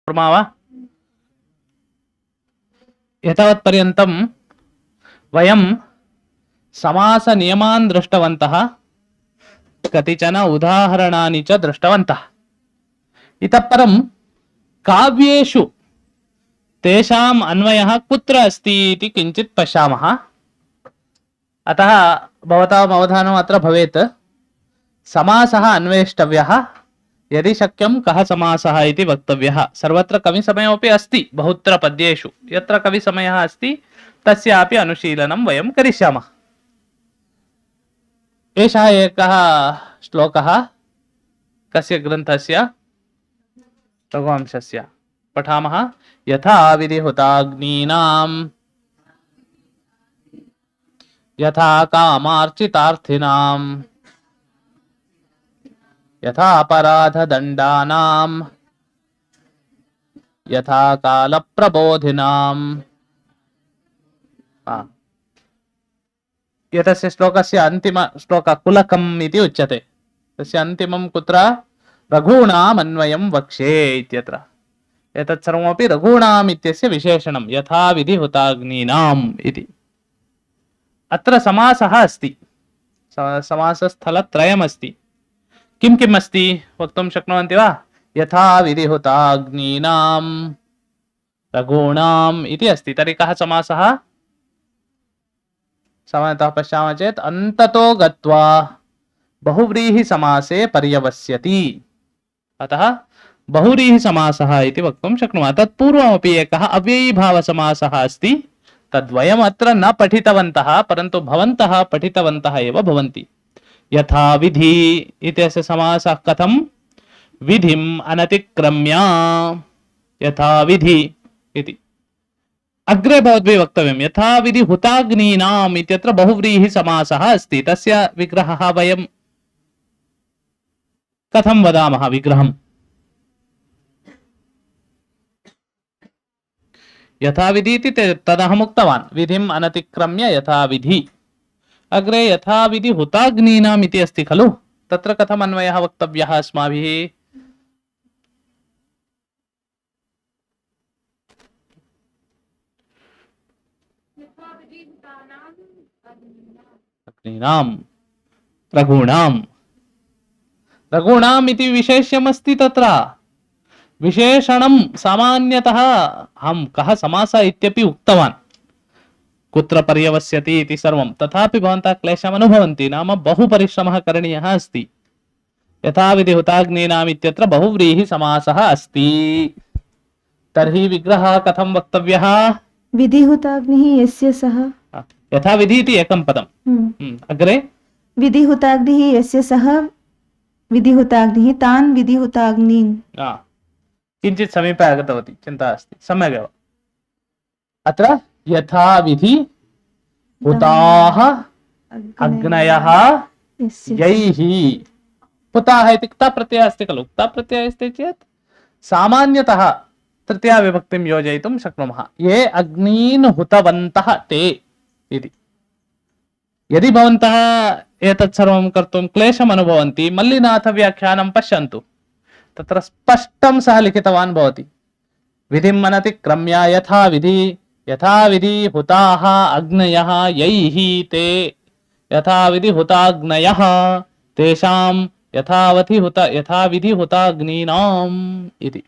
कुर्मः वा? एतावत्पर्यन्तं वयं समास नियमान् दृष्टवन्तः, कतिचन उदाहरणानि च दृष्टवन्तः। इतः परं काव्येषु तेषाम् अन्वयः कुत्र अस्ति इति किञ्चित् पश्यामः। अतः भवताम् अवधानम् अत्र भवेत्। समासः अन्वेष्टव्यः, यदि शक्यं कः समासः इति वक्तव्यः। सर्वत्र कविसमयोऽपि अस्ति, बहुत्र पद्येषु यत्र कविसमयः अस्ति तस्यापि अनुशीलनं वयं करिष्यामः। एषः एकः श्लोकः कस्य ग्रन्थस्य? रघुवंशस्य। पठामः। यथा विधिहुताग्नीनां यथा कामार्चितार्थिनां यथा अपराधदण्डानां यथा कालप्रबोधिनां। एतस्य श्लोकस्य अन्तिम श्लोक कुलकम् इति उच्यते। तस्य अन्तिमं कुत्र? रघूणाम् अन्वयं वक्ष्ये इत्यत्र। एतत् सर्वमपि रघूणाम् इत्यस्य विशेषणं, यथा विधिहुताग्नीनाम् इति। अत्र समासः अस्ति, समासस्थलत्रयमस्ति। किं किम् अस्ति वक्तुं शक्नुवन्ति वा? यथा विधिहुताग्नीनां रघूणाम् इति अस्ति। तर्हि कः समासः? सामान्यतः पश्यामः चेत् अन्ततो गत्वा बहुव्रीहि समासे पर्यवस्यति। अतः बहुव्रीहि समासः इति वक्तुं शक्नुमः। तत्पूर्वमपि एकः अव्ययीभावसमासः अस्ति, तद्वयम् अत्र न पठितवन्तः, परन्तु भवन्तः पठितवन्तः एव भवन्ति। यथा विधि इत्यस्य समासः कथं? विधिम् अनतिक्रम्य यथा विधि इति। अग्रे भवद्भिः वक्तव्यं। यथा विधि हुताग्नीनाम् इत्यत्र बहुव्रीहि समासः अस्ति। तस्य विग्रहः वयं कथं वदामः? विग्रहम् यथा विधि इति तदहम् उक्तवान्। विधिम् अनतिक्रम्य यथा विधि। अग्रे यथा विधि हुताग्नीनाम् इति अस्ति खलु, तत्र कथम् अन्वयः वक्तव्यः अस्माभिः? अग्नीनां रघूणाम्। रघूणाम् इति विशेष्यमस्ति तत्र। विशेषणं सामान्यतः अहं कः समासः इत्यपि उक्तवान्, कुत्र पर्यवस्यति इति सर्वं। तथापि भवन्तः क्लेशम् अनुभवन्ति, नाम बहु परिश्रमः करणीयः अस्ति। यथा विधि हुताग्नीनाम् इत्यत्र बहुव्रीहि समासः अस्ति। तर्हि विग्रहः कथं वक्तव्यः? विधिहुताग्निः यस्य सः। यथा विधि इति एकं पदम्। अग्रे विधिहुताग्निः यस्य सः विधिहुताग्निः तान् विधिहुताग्नीन्। किञ्चित् समीपे आगतवती, चिन्ता नास्ति, सम्यगेव। अत्र यथा विधि हुताः अग्नयः यैः। हुताः इति क्ता प्रत्ययः अस्ति खलु। क्ता प्रत्ययः अस्ति चेत् सामान्यतः तृतीया विभक्तिं योजयितुं शक्नुमः। ये अग्नीन् हुतवन्तः ते इति। यदि भवन्तः एतत् सर्वं कर्तुं क्लेशम् अनुभवन्ति, मल्लिनाथव्याख्यानं पश्यन्तु। तत्र स्पष्टं सः लिखितवान् भवति। विधिम् अनतिक्रम्य यथा विधि हुताः अग्नयः यैः ते यथा विधि हुताग्नयः तेषां यथा विधि हुताग्नीनाम् इति।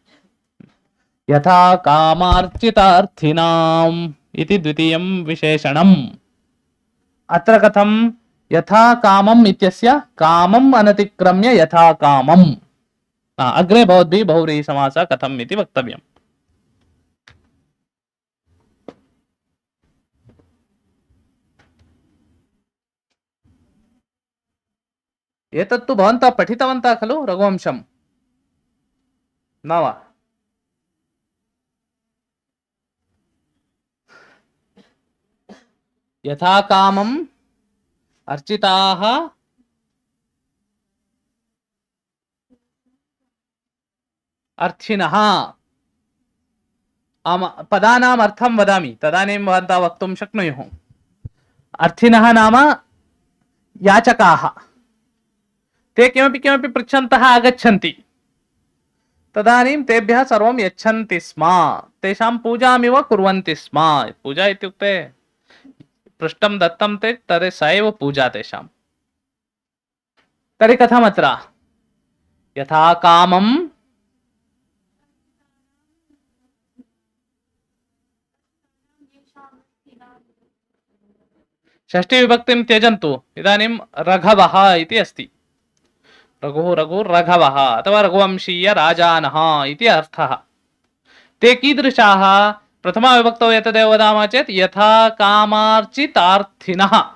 यथा कामार्चितार्थिनाम् इति द्वितीयं विशेषणम्। अत्र कथं? यथा कामम् इत्यस्य कामम् अनतिक्रम्य यथा कामम्। अग्रे भवद्भिः बहुव्रीहि समासः कथम् इति वक्तव्यम्। एतत्तु भवन्तः पठितवन्तः खलु रघुवंशं, न वा? यथा कामम् अर्चिताः अर्थिनः। पदानाम् अर्थं वदामि, तदानीं भवन्तः वक्तुं शक्नुयुः। अर्थिनः नाम याचकाः। ते किमपि किमपि पृच्छन्तः आगच्छन्ति। तदानीं तेभ्यः सर्वं यच्छन्ति स्म, तेषां पूजामिव कुर्वन्ति स्म। पूजा इत्युक्ते पृष्ठं दत्तं ते तर्हि स एव पूजा तेषां। तर्हि कथमत्र यथा कामं षष्ठी विभक्तिं त्यजन्तु। इदानीं रघवः इति अस्ति। रघुः रघुः रघवः अथवा रघुवंशीय राजानः इति अर्थः। ते कीदृशाः? प्रथमा विभक्तौ एतदेव वदामः चेत् यथा कामार्चितार्थिनः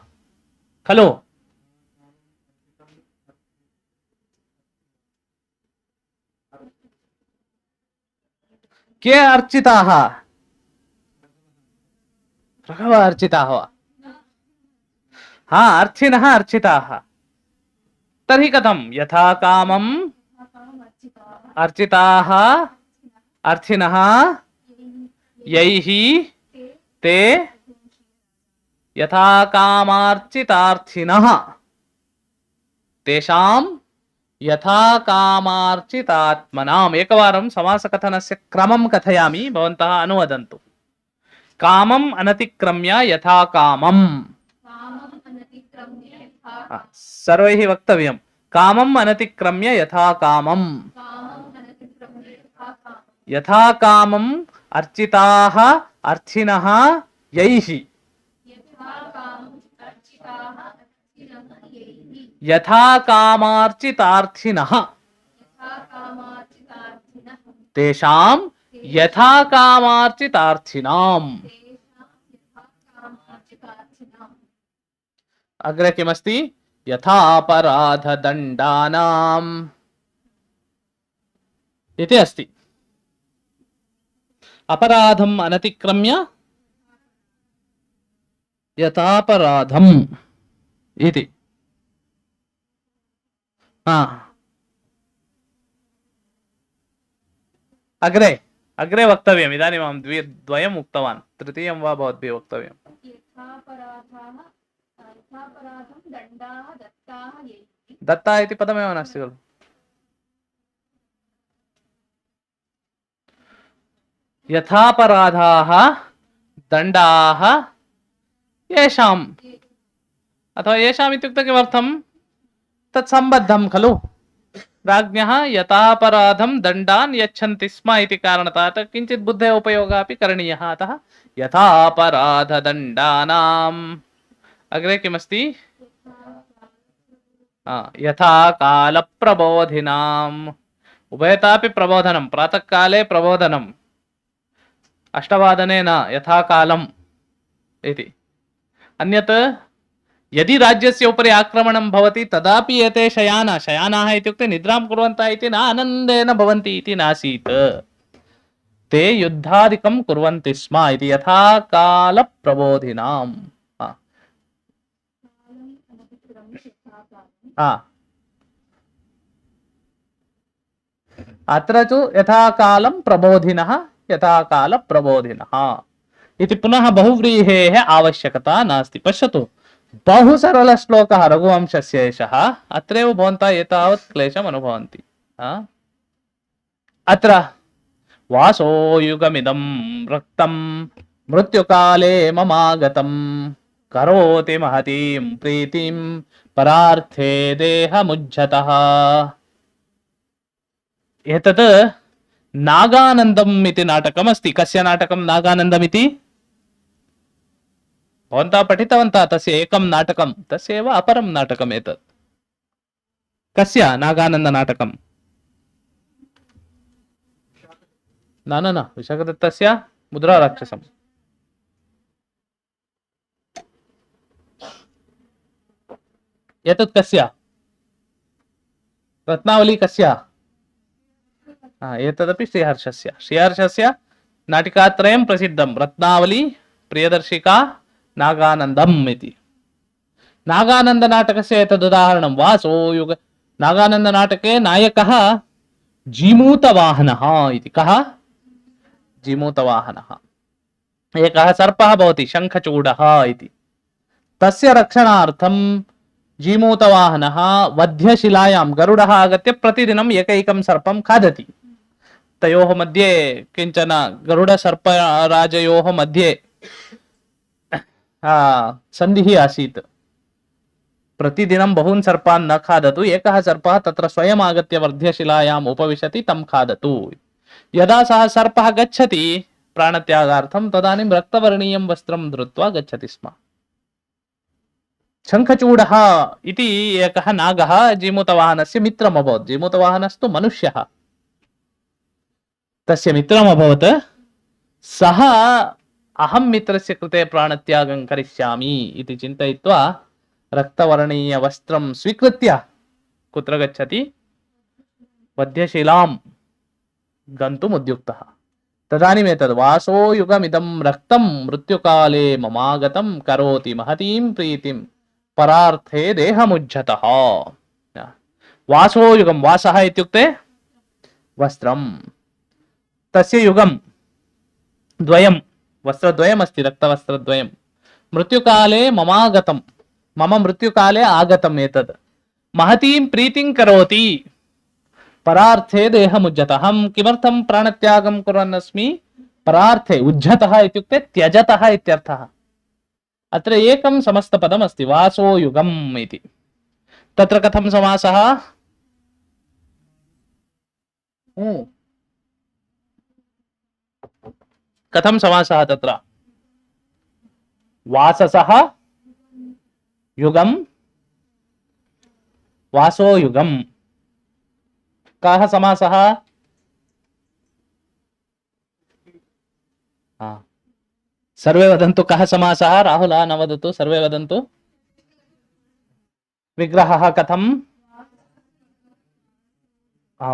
खलु। के अर्चिताः? रघव अर्चिताः वा? हाँ, अर्थिनः अर्चिताः। तर्हि कथं? यथा कामम् अर्चिताः अर्थिनः यैः ते यथा कामार्चितार्थिनः तेषां यथा कामार्चितात्मनाम्। एकवारं समासकथनस्य क्रमं कथयामि, भवन्तः अनुवदन्तु। कामम् अनतिक्रम्य यथा कामम्। सर्वैः वक्तव्यं। कामम् अनतिक्रम्य यथा कामम्। यथा कामम् अर्चिताः अर्थिनः यैः यथा कामार्चितार्थिनः तेषां यथा कामार्चितार्थिनाम्। अग्रे किमस्ति? यथापराधदण्डानाम् इति अस्ति। अपराधम् अनतिक्रम्य यथापराधम् इति। अग्रे अग्रे वक्तव्यम्। इदानीम् अहं द्वयम् उक्तवान्, तृतीयं वा भवद्भिः वक्तव्यम्। दत्ता इति पदमेव नास्ति खलु। यथापराधाः दण्डाः येषाम्, अथवा येषाम् इत्युक्ते किमर्थं? तत्सम्बद्धं खलु। राज्ञः यथापराधं दण्डान् यच्छन्ति स्म इति कारणतः किञ्चित् बुद्धेः उपयोगः अपि करणीयः। अतः यथापराधदण्डानाम्। अग्रे किमस्ति? यथा कालप्रबोधिनाम्। उभयतापि प्रबोधनं, प्रातःकाले प्रबोधनम्, अष्टवादने न, यथा कालम् इति। अन्यत् यदि राज्यस्य उपरि आक्रमणं भवति तदापि एते शयानाः इत्युक्ते निद्रां कुर्वन्तः इति न आनन्देन भवन्ति इति नासीत्। ते युद्धादिकं कुर्वन्ति स्म इति। यथा कालप्रबोधिनाम्। अत्र तु यथा कालं प्रबोधिनः यथा कालप्रबोधिनः इति पुनः बहुव्रीहेः आवश्यकता नास्ति। पश्यतु, बहु सरलश्लोकः रघुवंशस्य एषः। अत्रैव भवन्तः एतावत् क्लेशम् अनुभवन्ति। अत्र वासो युगमिदं रक्तं मृत्युकाले ममागतं करोति महतीं प्रीतिं परार्थे देहमुज्झतः। एतत् नागानन्दम् इति नाटकम् अस्ति। कस्य नाटकं नागानन्दम् इति? भवन्तः पठितवन्तः तस्य एकं नाटकं, तस्य एव अपरं नाटकम् एतत्। कस्य नागानन्दनाटकं? न न न, विशाखदत्तस्य मुद्राराक्षसम्। एतत् कस्य? रत्नावली कस्य? एतदपि श्रीहर्षस्य। श्रीहर्षस्य नाटिकात्रयं प्रसिद्धं, रत्नावली, प्रियदर्शिका, नागानन्दम् इति। नागानन्दनाटकस्य एतदुदाहरणं। वासो युग नागानन्दनाटके नायकः जीमूतवाहनः इति। कः? जीमूतवाहनः। एकः सर्पः भवति, शङ्खचूडः इति। तस्य रक्षणार्थं जीमूतवाहनः वध्यशिलायां गरुडः आगत्य प्रतिदिनं एकैकं सर्पं खादति। तयोः मध्ये किञ्चन गरुडसर्पराजयोः मध्ये सन्धिः आसीत्। प्रतिदिनं बहून् सर्पान् न खादतु, एकः सर्पः तत्र स्वयम् आगत्य वर्ध्यशिलायाम् उपविशति, तं खादतु। यदा सः सर्पः गच्छति प्राणत्यागार्थं तदानीं रक्तवर्णीयं वस्त्रं धृत्वा गच्छति स्म। शङ्खचूडः इति एकः नागः जीमूतवाहनस्य मित्रम् अभवत्। जीमूतवाहनस्तु मनुष्यः, तस्य मित्रम् अभवत्। सः अहं मित्रस्य कृते प्राणत्यागं करिष्यामि इति चिन्तयित्वा रक्तवर्णीयवस्त्रं स्वीकृत्य कुत्र गच्छति? वध्यशिलां गन्तुम् उद्युक्तः। तदानीम् एतद् वासो युगमिदं रक्तं मृत्युकाले ममागतं करोति महतीं प्रीतिं परार्थे देहमुज्झतः। वासो युगं, वासः इत्युक्ते वस्त्रं, तस्य युगं द्वयं, वस्त्रद्वयमस्ति, रक्तवस्त्रद्वयं। मृत्युकाले ममागतं, मम मृत्युकाले आगतम् एतद्। महतीं प्रीतिं करोति, परार्थे देहमुज्झतः। अहं किमर्थं प्राणत्यागं कुर्वन् अस्मि? परार्थे, उज्झतः इत्युक्ते त्यजतः इत्यर्थः। अत्र एकं समस्तपदम् अस्ति, वासो युगम् इति। तत्र कथं समासः? कथं समासः तत्र? वाससः युगं, वासो युगम्। कः समासः? सर्वे वदन्तु कः समासः? राहुल न वदतु, सर्वे वदन्तु। विग्रहः कथं?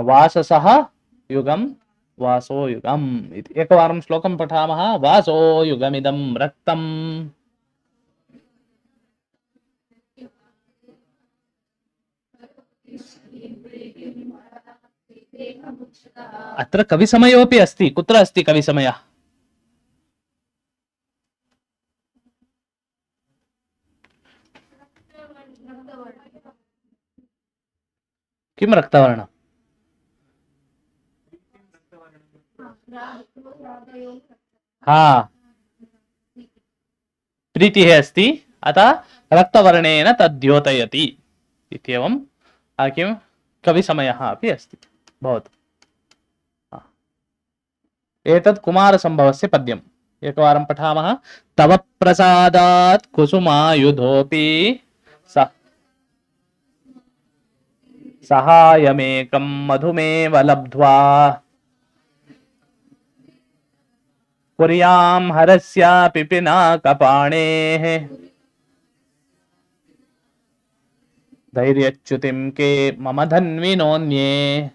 वाससः युगं, वासो युगम् इति। एकवारं श्लोकं पठामः। वासो युगमिदं रक्तम् अत्र कविसमयोऽपि अस्ति। कुत्र अस्ति कविसमयः? किं रक्तवर्णम्? प्रीतिः अस्ति, अतः रक्तवर्णेन तद्योतयति इत्येवं किं कविसमयः अपि अस्ति। भवतु। एतत् कुमारसम्भवस्य पद्यम्। एकवारं पठामः। तव प्रसादात् कुसुमायुधोऽपि सहायमेकं मधुमेव लब्ध्वा कुर्यां हरस्यापि पिनाकपाणेः धैर्यच्युतिं के मम धन्विनोऽन्ये।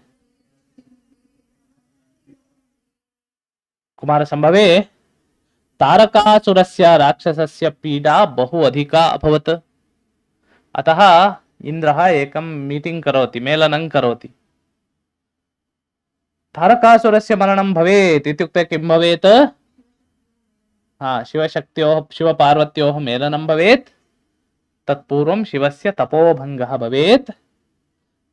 कुमारसम्भवे तारकासुरस्य राक्षसस्य पीडा बहु अधिका अभवत्। अतः इन्द्रः एकं मीटिंग करोति, मेलनं करोति। तारकासुरस्य मरणं भवेत् इत्युक्ते किं भवेत्? शिवशक्त्योः, शिवपार्वत्योः मेलनं भवेत्। तत्पूर्वं शिवस्य तपोभङ्गः भवेत्,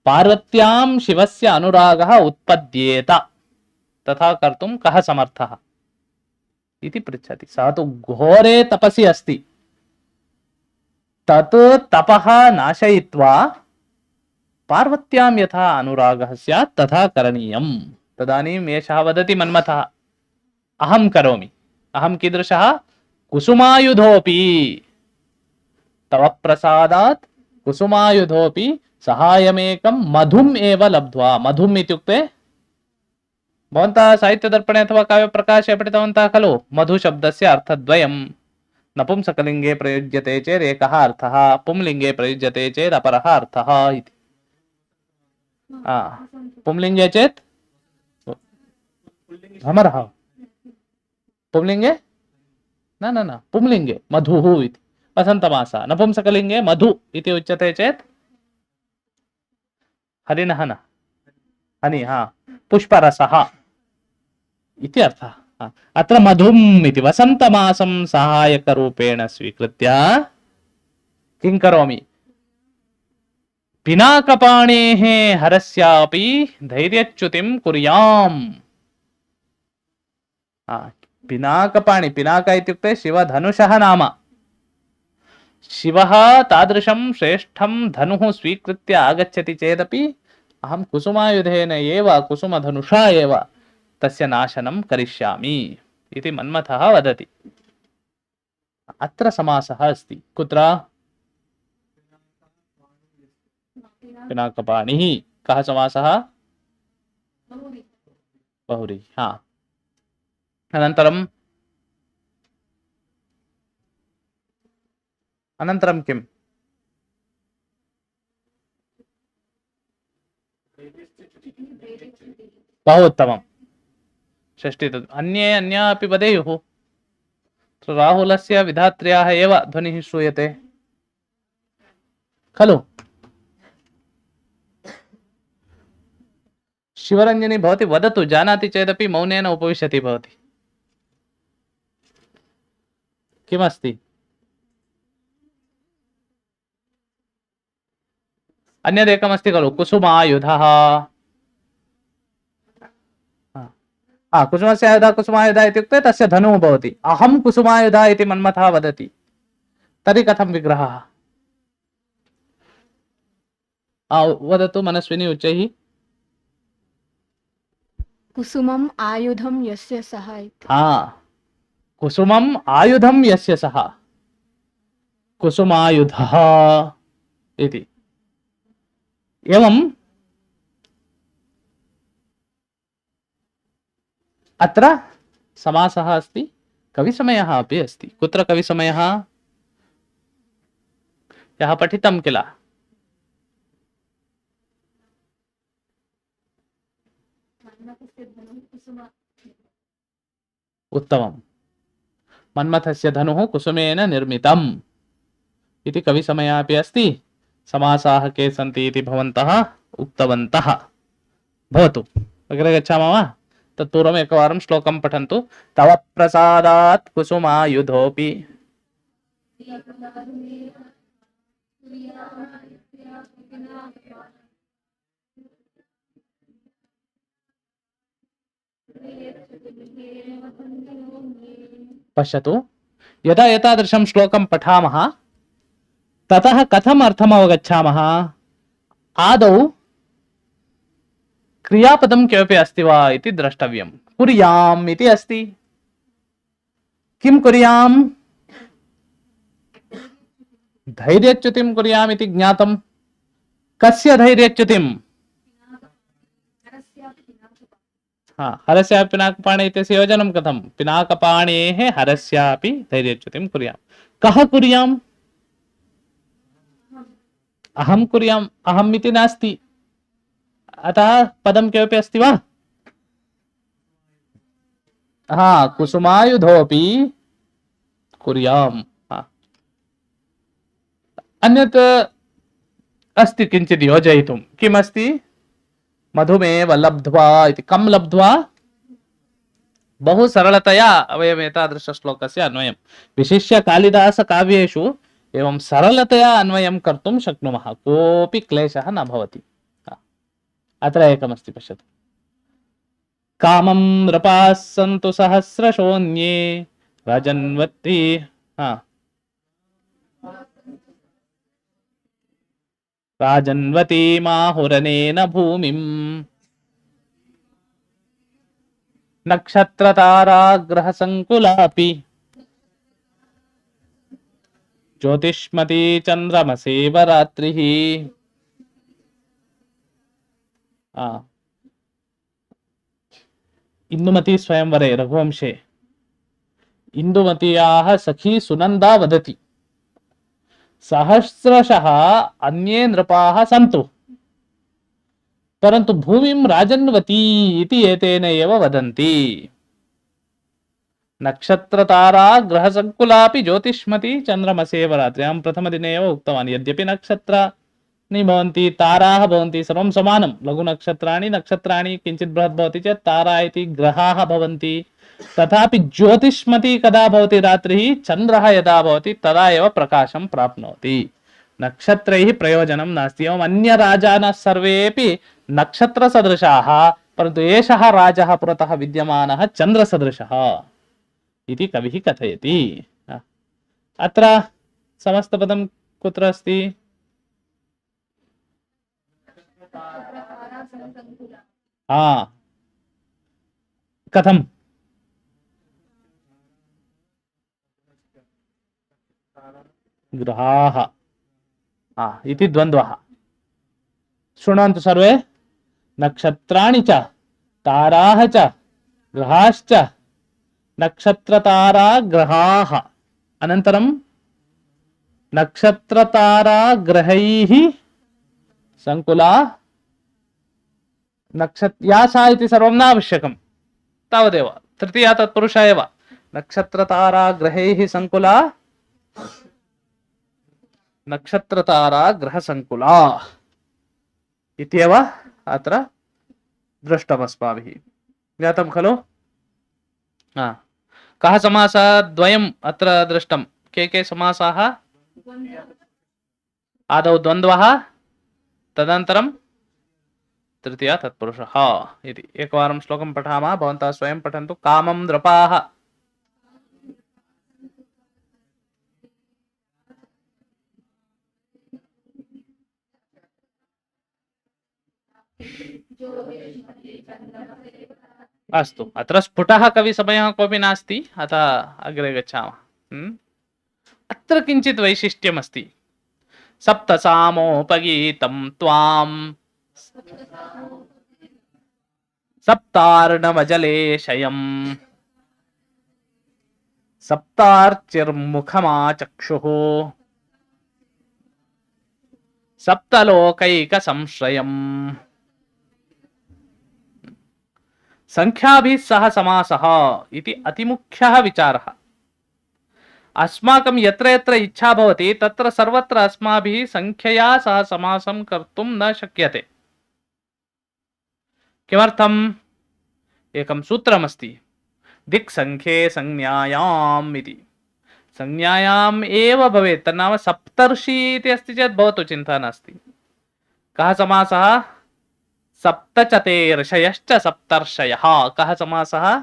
पार्वत्यां शिवस्य अनुरागः उत्पद्येत। तथा कर्तुं कः समर्थः इति पृच्छति। सः तु घोरे तपसि अस्ति। तत् तपः नाशयित्वा पार्वत्यां यथा अनुरागः स्यात् तथा करणीयम्। तदानीम् एषः वदति मन्मथः, अहं करोमि। अहं कीदृशः? कुसुमायुधोऽपि, तव प्रसादात् कुसुमायुधोऽपि सहायमेकं मधुम् एव लब्ध्वा। मधुम् इत्युक्ते भवन्तः साहित्यदर्पणे अथवा काव्यप्रकाशे पठितवन्तः खलु? मधुशब्दस्य अर्थद्वयं। नपुंसकलिङ्गे प्रयुज्यते चेत् एकः अर्थः, पुंलिङ्गे प्रयुज्यते चेत् अपरः अर्थः इति। पुंलिङ्गे चेत् भ्रमरः, पुंलिङ्गे न पुंलिङ्गे मधुः इति वसन्तमासः। नपुंसकलिङ्गे मधु इति उच्यते चेत् हरिणः न हनि, पुष्परसः इति अर्थः। अत्र मधुम् इति वसन्तमासं सहायकरूपेण स्वीकृत्य किं करोमि? पिनाकपाणेः हरस्यापि धैर्यच्युतिं कुर्याम्। पिनाकपाणि, पिनाक इत्युक्ते शिवधनुषः नाम। शिवः तादृशं श्रेष्ठं धनुः स्वीकृत्य आगच्छति चेदपि अहं कुसुमायुधेन एव, कुसुमधनुषा एव तस्य नाशनं करिष्यामि इति मन्मथः वदति। अत्र समासः अस्ति। कुत्र? पिनाकपाणिः। कः समासः? बहुव्रीहि। अनन्तरं किम्? बहु उत्तमं। षष्ठी अन्ये अन्या अपि वदेयुः। राहुलस्य विधात्र्याः एव ध्वनिः श्रूयते खलु? शिवरञ्जनी भवती वदतु, जानाति चेदपि मौनेन उपविशति भवती। किमस्ति? अन्यदेकमस्ति खलु, कुसुमायुधः। कुसुमस्य आयुधः, कुसुमायुधः इत्युक्ते तस्य धनुः भवति। अहं कुसुमायुधः इति मन्मथः वदति। तर्हि कथं विग्रहः? वदतु मनस्विनी उच्चैः। कुसुमम् आयुधं यस्य सः इति। कुसुमम् आयुधं यस्य सः, कुसुमायुधः इति। एवं अत्र समासः अस्ति, कविसमयः अपि अस्ति। कुत्र कविसमयः? यः पठितं किल? उत्तमं। मन्मथस्य धनुः कुसुमेन निर्मितम् इति कविसमयः अपि अस्ति। समासाः के सन्ति इति भवन्तः उक्तवन्तः। भवतु, अग्रे गच्छामः वा? तत्पूर्वम् एकवारं श्लोकं पठन्तु। तव प्रसादात् कुसुमायुधोऽपि पश्यतु, यदा एतादृशं श्लोकं पठामः ततः कथम् अर्थम् अवगच्छामः? आदौ क्रियापदं किमपि अस्ति वा इति द्रष्टव्यं। कुर्याम् इति अस्ति। किं कुर्याम्? धैर्यच्युतिं कुर्याम् इति ज्ञातं। कस्य धैर्यच्युतिम्? हरस्यापि पिनाकपाणे इत्यस्य योजनं कथं? पिनाकपाणेः हरस्यापि धैर्यच्युतिं कुर्याम्। कः कुर्याम्? अहं कुर्याम्। अहम् इति नास्ति, अतः पदं किमपि अस्ति वा? कुसुमायुधोऽपि कुर्याम्। अन्यत् अस्ति किञ्चित् योजयितुं। किमस्ति? मधुमेव लब्ध्वा इति। कं लब्ध्वा? बहु सरलतया वयम् एतादृशश्लोकस्य अन्वयं, विशिष्य कालिदासकाव्येषु एवं सरलतया अन्वयं कर्तुं शक्नुमः। कोऽपि क्लेशः न भवति। अत्र एकमस्ति, पश्यतु। कामं नृपाः सन्तु सहस्रशोऽन्ये राजन्वती राजन्वतीमाहुरनेन भूमिम् नक्षत्रताराग्रहसङ्कुलापि ज्योतिष्मती चन्द्रमसेव रात्रिः। इंदुमती स्वयंवरे रघुवंशे इंदुमत्याः सखी सुनंदा वदति, सहस्रशः अन्ये नृपाः सन्तु परन्तु भूमिं राजन्वती इति एतेन एव वदन्ति। नक्षत्रतारा ग्रहसङ्कुलापि ज्योतिष्मती चन्द्रमसेव रात्रि। अहं प्रथमदिने एव उक्तवान्, यद्यपि नक्षत्राणि भवन्ति, ताराः भवन्ति, सर्वं समानं। लघुनक्षत्राणि, नक्षत्राणि किञ्चित् बृहत् भवति चेत् तारा इति ग्रहाः भवन्ति। तथापि ज्योतिष्मती कदा भवति? रात्रिः। चन्द्रः यदा भवति तदा एव प्रकाशं प्राप्नोति। नक्षत्रैः प्रयोजनं नास्ति। एवम् अन्यराजानः सर्वेपि नक्षत्रसदृशाः, परन्तु एषः राजः पुरतः विद्यमानः चन्द्रसदृशः इति कविः कथयति। अत्र समस्तपदं कुत्र अस्ति? कथं? ग्रहाः इति द्वन्द्वः। शृण्वन्तु सर्वे। नक्षत्राणि च ताराः च ग्रहाश्च नक्षत्रतारा ग्रहाः। अनन्तरं नक्षत्रतारा ग्रहैः संकुला या सा इति सर्वं नावश्यकं, तावदेव। तृतीया तत्पुरुष एव। नक्षत्रतारा ग्रहैः संकुला नक्षत्रतारा ग्रहसंकुला इत्येव अत्र दृष्टमस्माभिः। ज्ञातं खलु? कः समासः? द्वयम् अत्र दृष्टं। के समासाः? आदौ द्वन्द्वः, तदनन्तरं तृतीया तत्पुरुषः इति। एकवारं श्लोकं पठामः, भवन्तः स्वयं पठन्तु। कामं नृपाः अस्तु। अत्र स्फुटः कविसमयः कोऽपि नास्ति, अतः अग्रे गच्छामः। अत्र किञ्चित् वैशिष्ट्यमस्ति। सप्तसामोपगीतं त्वां सप्तार्णवजलेशयम् सप्तार्चिर्मुखमाचक्षुः सप्तलोकैकसंश्रयम्। संख्याभिः सह समासः इति अतिमुख्यः विचारः। अस्माकं यत्र यत्र इच्छा भवति तत्र सर्वत्र अस्माभिः संख्यया सह समासं कर्तुं न शक्यते। किमर्थम्? एकं सूत्रमस्ति, दिक्संख्ये संज्ञायाम् इति। संज्ञायाम् एव भवेत्। तन्नाम सप्तर्षि इति अस्ति चेत् भवतु, चिन्ता नास्ति। कः समासः? सप्तचतेर्षयश्च सप्तर्षयः। कः समासः?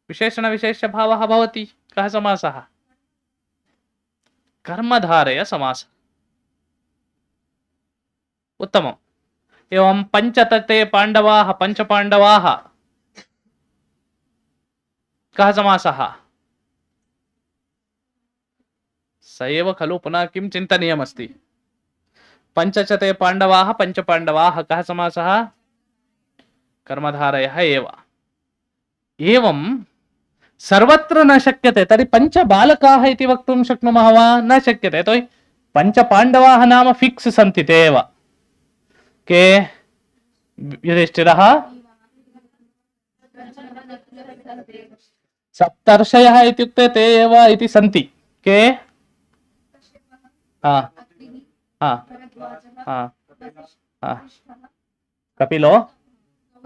विशेषण विशेष्यभावः भवति। कः समासः? कर्मधारय समासः। उत्तमम्। एवं पञ्चतते पाण्डवाः, पञ्चपाण्डवाः, कः समासः? स एव खलु। पुनः किं चिन्तनीयमस्ति? पञ्चचते पाण्डवाः, पञ्चपाण्डवाः, कः समासः? कर्मधारयः एव। एवं सर्वत्र न शक्यते। तर्हि पञ्चबालकाः इति वक्तुं शक्नुमः वा? न शक्यते। यतोहि पञ्चपाण्डवाः नाम फिक्स् सन्ति ते एव। के? युधिष्ठिरः, सप्तर्षयः इत्युक्ते ते एव इति सन्ति। के? कपिलो,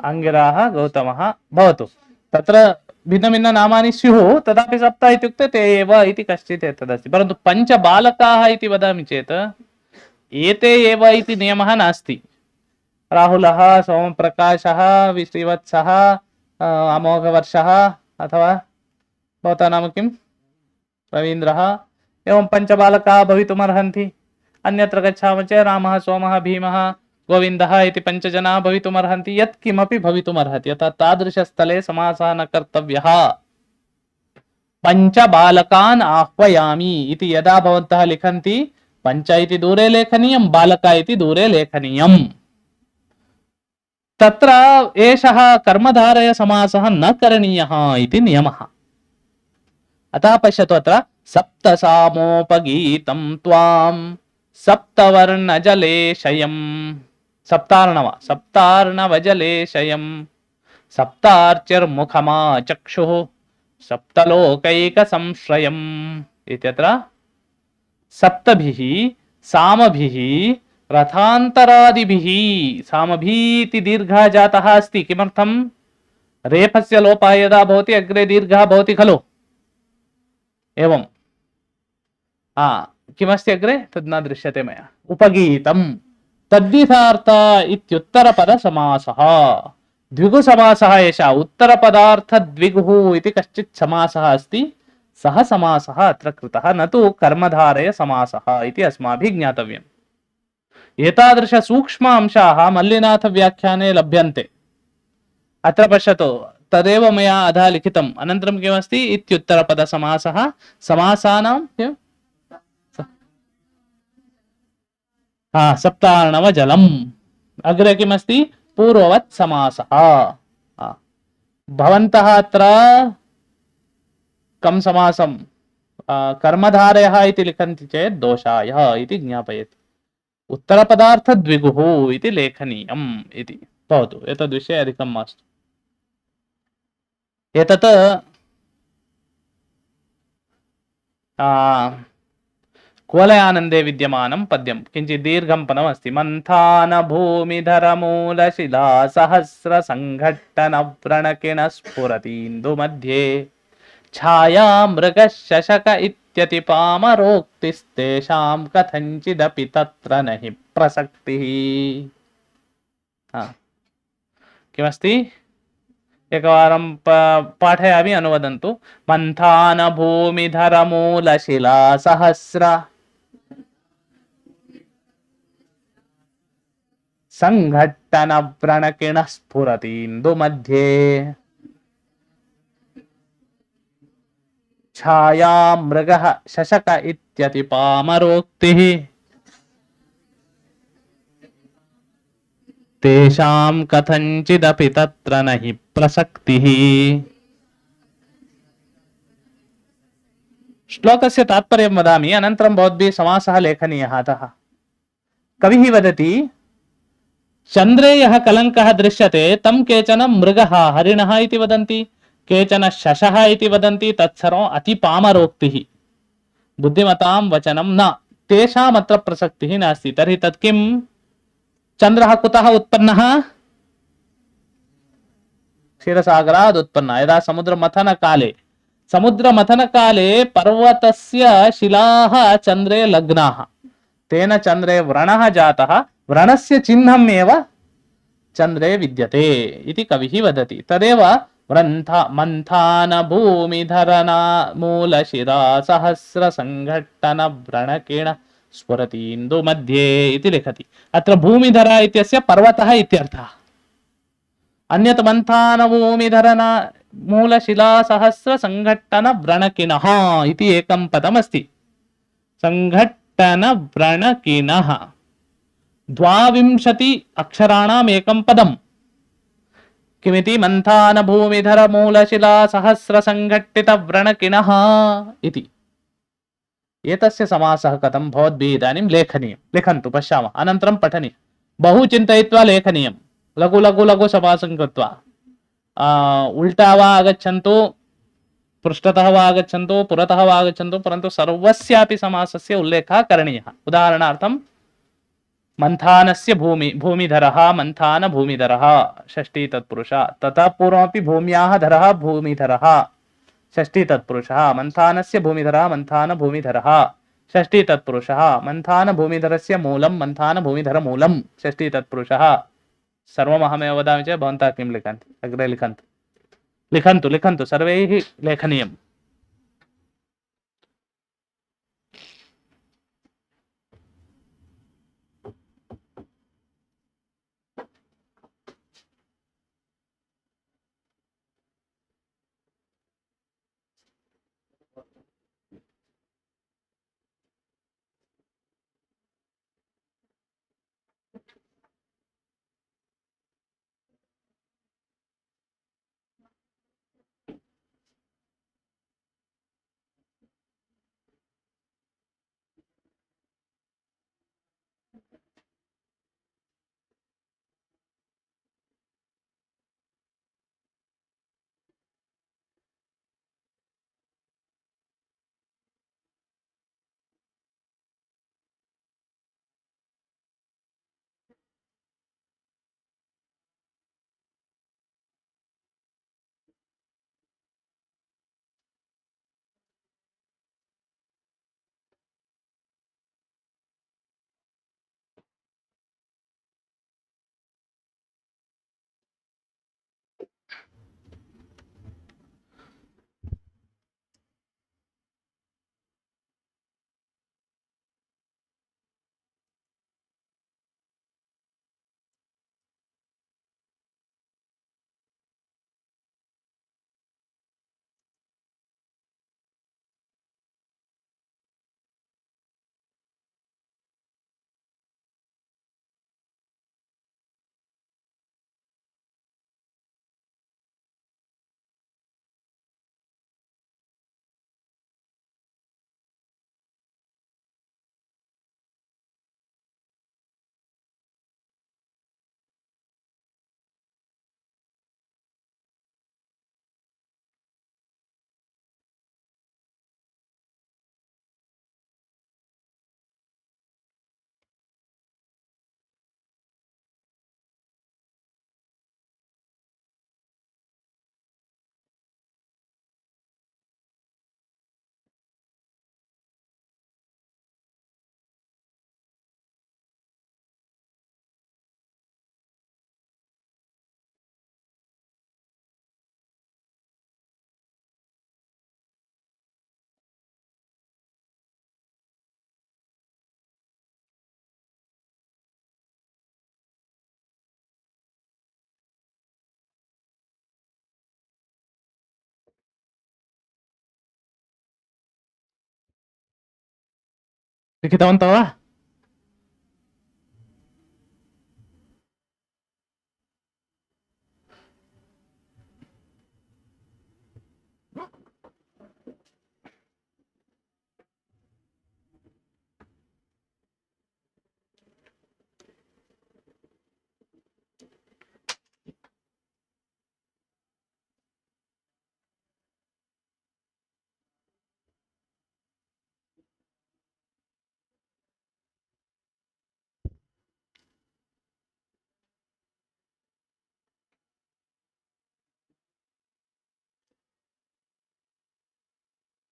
अंगिराः, गौतमः। भवतु। तत्र भिन्न भिन्न नामानि स्युः, तथापि सप्त इत्युक्ते ते एव इति कश्चित् एतदस्ति। परन्तु पञ्चबालकाः इति वदामि चेत् एते एव इति नियमः नास्ति। राहुलः, सोमप्रकाशः, श्रीवत्सः, अमोघवर्षः, अथवा भवतः नाम किं? रवीन्द्रः। एवं पञ्चबालकाः भवितुमर्हन्ति। अन्यत्र गच्छामः चेत् रामः, सोमः, भीमः, गोविन्दः इति पञ्चजनाः भवितुमर्हन्ति। यत्किमपि भवितुमर्हति। अतः तादृशस्थले समासः न कर्तव्यः। पञ्चबालकान् आह्वयामि इति यदा भवन्तः लिखन्ति, पञ्च इति दूरे लेखनीयं, बालक इति दूरे लेखनीयम्। तत्र एषः कर्मधारय समासः न करणीयः इति नियमः। अतः पश्यतु, अत्र सप्तसामोपगीतं त्वां सप्तवर्णजलेशयम्, सप्तार्णवजलेशयम् सप्तार्चिर्मुखमाचक्षुः सप्तलोकैकसंश्रयम् इत्यत्र सप्तभिः सामभिः रथान्तरादिभिः, सामभीति दीर्घः जातः अस्ति। किमर्थं? रेफस्य लोपः यदा भवति अग्रे दीर्घः भवति खलु। एवं किमस्ति अग्रे? तद् न दृश्यते मया। उपगीतम् तद्विधार्थ इत्युत्तरपदसमासः द्विगुसमासः एषः उत्तरपदार्थद्विगुः इति कश्चित् समासः अस्ति सः समासः अत्र कृतः न तु कर्मधारयसमासः इति अस्माभिः ज्ञातव्यम् एतादृश सूक्ष्म अंशाः मल्लिनाथव्याख्याने लभ्यन्ते अत्र पश्यतु तदेव मया अधः लिखितम् अनन्तरं किमस्ति इत्युत्तरपदसमासः समासानां किम् सप्तार्णवजलम् अग्रे किमस्ति पूर्ववत् समासः भवन्तः अत्र कं समासं कर्मधारयः इति लिखन्ति चेत् दोषाय इति ज्ञापयति उत्तरपदार्थद्विगुः इति लेखनीयम् इति भवतु एतद्विषये अधिकं मास्तु एतत् कुवलयानन्दे विद्यमानं पद्यं किञ्चित् दीर्घं पदमस्ति मन्थान भूमिधरमूलशिला सहस्रसङ्घट्टनव्रणकिण स्फुरतीन्दुमध्ये छाया मृगशशक इत्यतिपामरोक्तिस्तेषां कथञ्चिदपि तत्र न हि प्रसक्तिः किमस्ति एकवारं पाठयामि अनुवदन्तु मन्थान भूमिधरमूलशिला सहस्र सङ्घट्टनव्रणकिण स्फुरतीन्दुमध्ये छाया मृगः शशक इत्यतिपामरोक्तिः तेषां कथञ्चिदपि तत्र न हि प्रसक्तिः श्लोकस्य तात्पर्यं वदामि अनन्तरं भवद्भिः समासः लेखनीयः अतः कविः वदति चन्द्रे यः कलङ्कः दृश्यते तं केचन मृगः हरिणः इति वदन्ति केचन शशः इति वदन्ति तत्सर्वम् अतिपामरोक्तिः बुद्धिमतां वचनं न तेषाम् अत्र प्रसक्तिः नास्ति तर्हि तत् किं चन्द्रः कुतः उत्पन्नः क्षीरसागरात् उत्पन्नः यदा समुद्रमथनकाले पर्वतस्य शिलाः चन्द्रे लग्नाः तेन चन्द्रे व्रणः जातः व्रणस्य चिह्नम् एव चन्द्रे विद्यते इति कविः वदति तदेव मन्थान भूमिधरना मूलशिरा सहस्रसङ्घट्टन व्रणकेण स्फुरतीन्दुमध्ये इति लिखति अत्र भूमिधर इत्यस्य पर्वतः इत्यर्थः अन्यत् मन्थान भूमिधरना मूलशिला सहस्रसङ्घट्टन व्रणकिनः इति एकं पदमस्ति सङ्घट्टन व्रणकिनः 22 अक्षराणाम् एकं पदम् किमिति मन्थान भूमिधर मूलशिला सहस्रसङ्घट्टित व्रणकिनः इति एतस्य समासः कथं भवद्भिः इदानीं लेखनीयं लिखन्तु पश्यामः अनन्तरं पठनीयं बहु चिन्तयित्वा लेखनीयं लघु समासं कृत्वा उल्टा वा आगच्छन्तु पृष्ठतः वा आगच्छन्तु पुरतः वा आगच्छन्तु परन्तु सर्वस्यापि समासस्य उल्लेखः करणीयः उदाहरणार्थं मन्थानस्य भूमिधरः मन्थान भूमिधरः षष्ठी तत्पुरुषः ततः पूर्वमपि भूम्याः धरः भूमिधरः षष्ठी तत्पुरुषः मन्थानस्य भूमिधरः मन्थान भूमिधरः षष्ठी तत्पुरुषः मन्थान भूमिधरस्य मूलं मन्थान भूमिधर मूलं षष्ठी तत्पुरुषः सर्वमहमेव वदामि चेत् भवन्तः किं लिखन्ति अग्रे लिखन्तु सर्वैः लेखनीयम् लिखितवन्तः वा?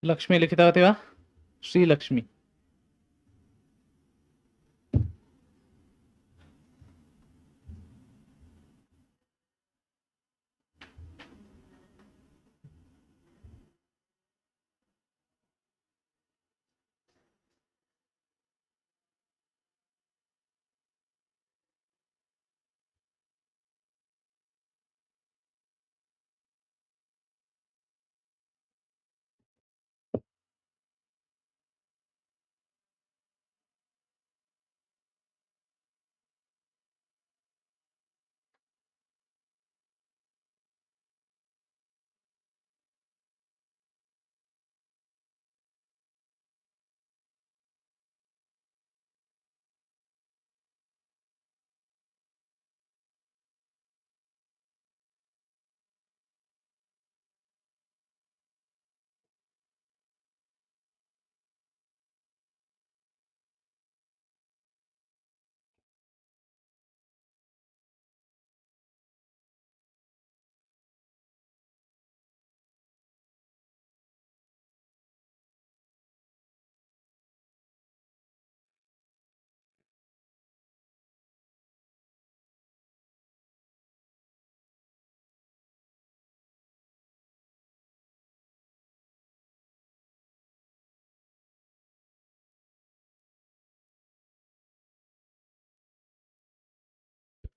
लक्ष्मी लिखितवती वा? श्रीलक्ष्मी।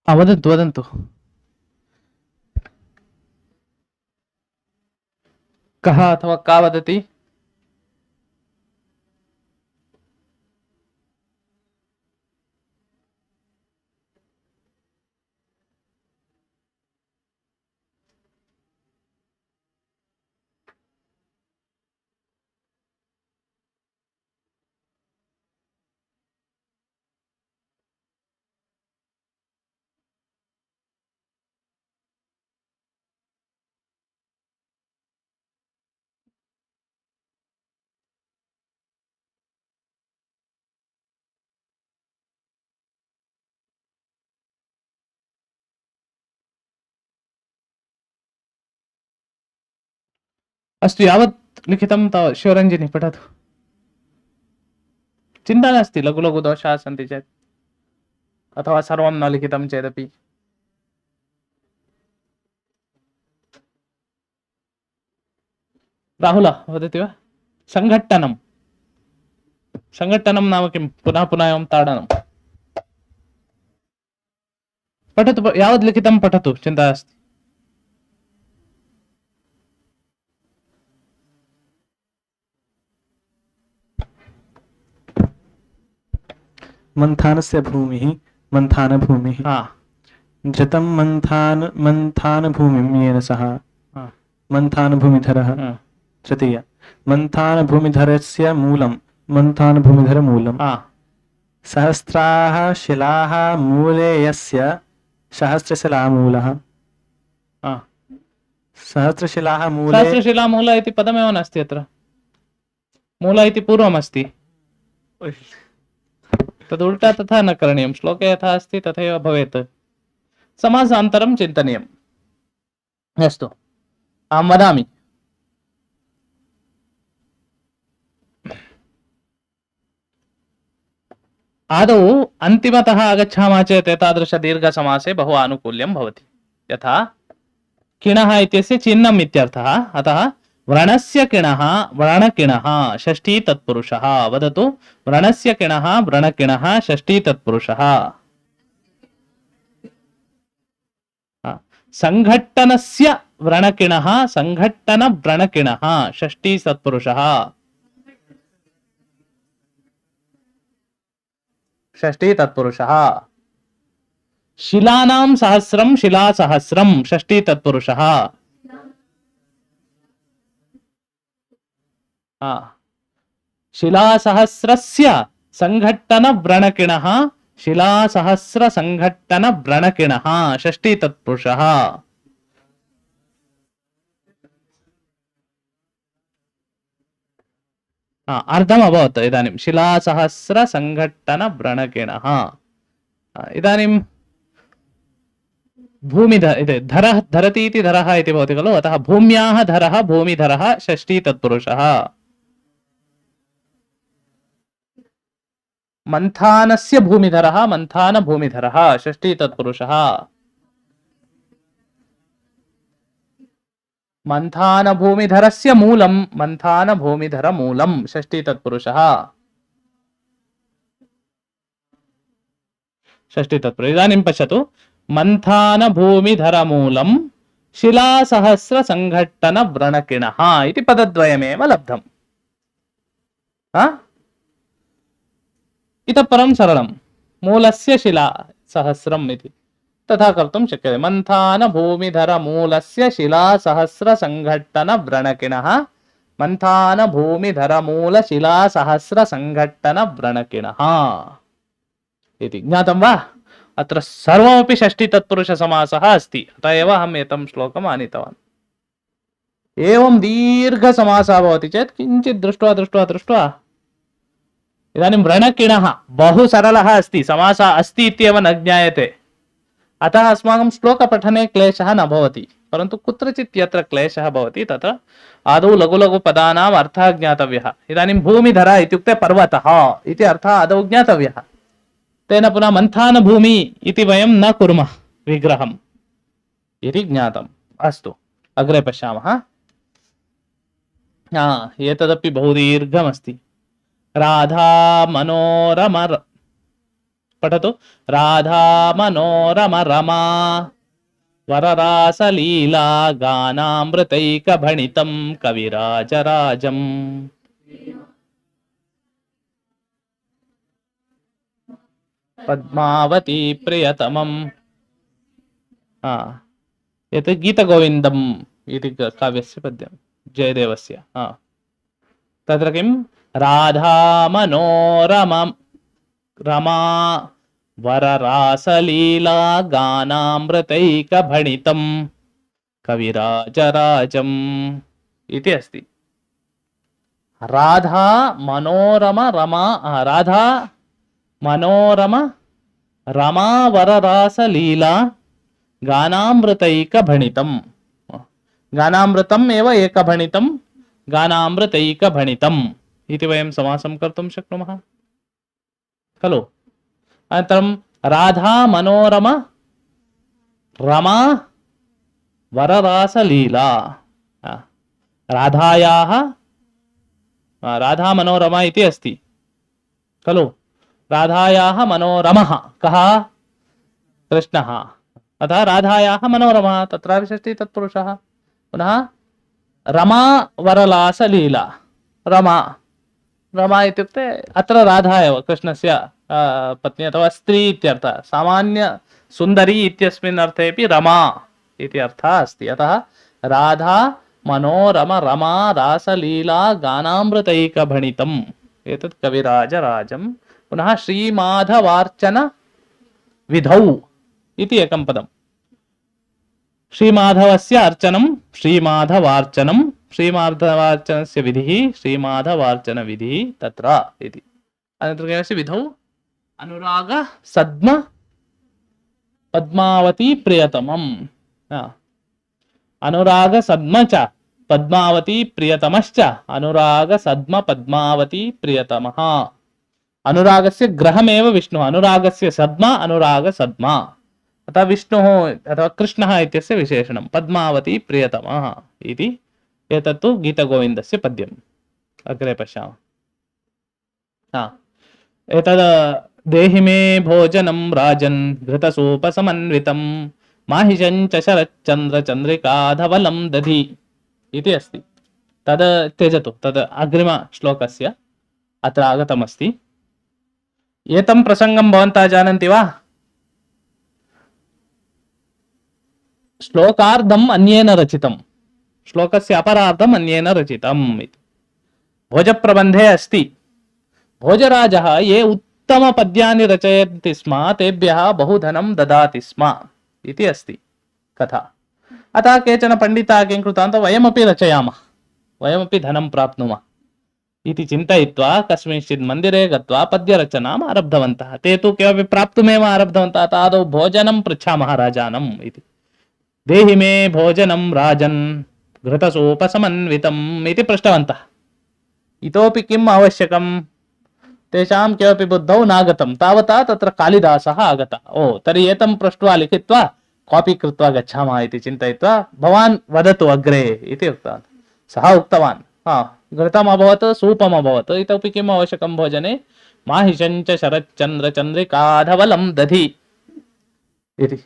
वदन्तु वदन्तु। कः अथवा का वदति? अस्तु, यावत् लिखितं तावत् शिवरञ्जनी पठतु। चिन्ता नास्ति, लघु लघु दोषाः सन्ति चेत् अथवा सर्वं न लिखितं चेदपि। राहुल वदति वा? सङ्घट्टनं। सङ्घट्टनं नाम किं? पुनः पुनः एवं ताडनं। पठतु, यावत् लिखितं पठतु, चिन्ता नास्ति। मंथानस्य भूमिः मंथानभूमिः। हाँ जतं मंथानभूमिं येन सह हाँ मंथानभूमिधरः। हाँ तृतीय मंथानभूमिधरस्य मूलं मंथानभूमिधरमूलम्। हाँ सहस्राः शिलाः मूले यस्य सहस्रशिलामूलः। हाँ। सहस्रशिलाः मूले सहस्रशिला मूल इति पदमेव नास्ति अत्र। मूल इति पूर्वमस्ति। तद् उल्टा तथा न करणीयं। श्लोके यथा अस्ति तथैव भवेत्। समासान्तरं चिन्तनीयम्। अस्तु, अहं वदामि। आदौ अन्तिमतः आगच्छामः चेत् एतादृश दीर्घसमासे बहु आनुकूल्यं भवति। यथा किणः इत्यस्य चिह्नम् इत्यर्थः। अतः व्रणस्य किणः व्रणकिणः षष्ठी तत्पुरुषः। वदतु, व्रणस्य किणः व्रणकिणः षष्ठी तत्पुरुषः। सङ्घट्टनस्य व्रणकिणः सङ्घट्टन व्रणकिणः षष्ठी तत्पुरुषः। षष्ठी तत्पुरुषः। शिलानां सहस्रं शिलासहस्रं षष्ठी तत्पुरुषः। शिलासहस्रस्य संघट्टनव्रणकिणः शिलासहस्रसंघट्टनव्रणकिणः षष्ठी तत्पुरुषः। अर्धम् अभवत् इदानीं शिलासहस्रसंघट्टनव्रणकिणः। इदानीं धरः धरति इति धरः इति भवति खलु, अतः भूम्याः धरः भूमिधरः षष्ठी तत्पुरुषः। मंथानस्य भूमिधरः मंथानभूमिधरः षष्ठी तत्पुरुषः। मंथानभूमिधरस्य मूलं मंथानभूमिधरमूलं षष्ठी तत्पुरुषः। षष्ठी तत्पुरुषः। इदानीं पश्यतु, मंथानभूमिधरमूलं शिलासहस्रसंघट्टनव्रणकिणः इति पदद्वयमेव लब्धम्। इतः परं सरलं मूलस्य शिला सहस्रम् इति तथा कर्तुं शक्यते। मन्थानभूमिधरमूलस्य शिलासहस्रसंघट्टनव्रणकिणः मन्थानभूमिधरमूलशिलासहस्रसंघट्टनव्रणकिणः इति ज्ञातं वा? अत्र सर्वमपि षष्ठी तत्पुरुषसमासः अस्ति, अतः एव अहम् एतं श्लोकम् आनीतवान्। एवं दीर्घसमासः भवति चेत् किञ्चित् दृष्ट्वा दृष्ट्वा दृष्ट्वा इदानीं व्रणकिणः बहु सरलः अस्ति, समासः अस्ति इत्येव न ज्ञायते, अतः अस्माकं श्लोकपठने क्लेशः न भवति। परन्तु कुत्रचित् यत्र क्लेशः भवति तत्र आदौ लघु लघु पदानाम् अर्थः ज्ञातव्यः। इदानीं भूमिधर इत्युक्ते पर्वतः इति अर्थः आदौ ज्ञातव्यः। तेन पुनः मन्थानभूमि इति वयं न कुर्मः विग्रहम् इति ज्ञातम्। अस्तु, अग्रे पश्यामः। एतदपि बहु दीर्घमस्ति। राधा मनोरम पठतु। राधा मनोरम रमा वररासलीला गानामृतैकभणितं कविराजराजम्। पद्मावती प्रियतमम्। एतत् गीतगोविन्दम् इति काव्यस्य पद्यं जयदेवस्य। तत्र किं राधा मनोरम रमा वररासलीला गानामृतैकभणितं कविराजराजम् इति अस्ति। राधा मनोरम रमा राधा मनोरम रमा वररासलीला गानामृतैकभणितं। गानामृतम् एव एकभणितं गानामृतैकभणितम् इति वयं समासं कर्तुं शक्नुमः खलु। अनन्तरं राधा मनोरम रमा वररासलीला। राधायाः राधा मनोरमा इति अस्ति खलु। राधायाः मनोरमः कः? कृष्णः। अतः राधायाः मनोरमः तत्रापि षष्ठी तत्पुरुषः। पुनः रमा वरलासलीला। रमा रमा इत्युक्ते अत्र राधा एव कृष्णस्य पत्नी अथवा स्त्री इत्यर्थः। सामान्य सुन्दरी इत्यस्मिन् अर्थेपि रमा इति अर्थः अस्ति। अतः राधा मनोरम रमा रासलीला गानामृतैकभणितम् एतत् कविराजराजम्। पुनः श्रीमाधवार्चन विधौ इति एकं पदम्। श्रीमाधवस्य अर्चनं श्रीमाधवार्चनं, श्रीमाधवार्चनस्य विधिः श्रीमाधवार्चन विधिः तत्र इति। अनन्तरं किमस्ति? विधौ अनुराग सद्म पद्मावती प्रियतमम्। अनुराग सद्म च पद्मावती प्रियतमश्च अनुराग सद्म पद्मावती प्रियतमः। अनुरागस्य ग्रहमेव विष्णुः। अनुरागस्य सद्म अनुराग सद्म, अतः विष्णुः अथवा कृष्णः इत्यस्य विशेषणं पद्मावती प्रियतमः इति। एतत्तु गीतगोविन्दस्य पद्यम्। अग्रे पश्यामः। एतद् देहि मे भोजनं राजन् घृतसूपसमन्वितं माहिषं च शरच्चन्द्रचन्द्रिकाधवलं दधि इति अस्ति। तद् त्यजतु, तद् अग्रिमश्लोकस्य अत्र आगतमस्ति। एतं प्रसङ्गं भवन्तः जानन्ति वा? श्लोकार्धम् अन्येन रचितं, श्लोकस्य अपरार्धम् अन्येन रचितम् इति भोजप्रबन्धे अस्ति। भोजराजः ये उत्तमपद्यानि रचयन्ति स्म तेभ्यः बहुधनं ददाति स्म इति अस्ति कथा। अतः केचन पण्डिताः किं कृतवन्तः, वयमपि रचयामः, वयमपि धनं प्राप्नुमः इति चिन्तयित्वा कस्मिंश्चित् मन्दिरे गत्वा पद्यरचनाम् आरब्धवन्तः। ते तु किमपि प्राप्तुमेव आरब्धवन्तः। आदौ भोजनं पृच्छामः राजानम् इति। देहि मे भोजनं राजन् घृतसोपसमन्वितम् इति पृष्टवन्तः। इतोपि किम् आवश्यकं? तेषां किमपि बुद्धौ नागतं। तावता तत्र कालिदासः आगतः। ओ तर्हि एतं पृष्ट्वा लिखित्वा कापि कृत्वा गच्छामः इति चिन्तयित्वा भवान् वदतु अग्रे इति उक्तवान्। सः उक्तवान्, घृतम् अभवत्, सूपम् अभवत्, इतोपि किम् आवश्यकं भोजने? माहिषञ्च शरच्चन्द्रचन्द्रिकाधवलं दधि इति।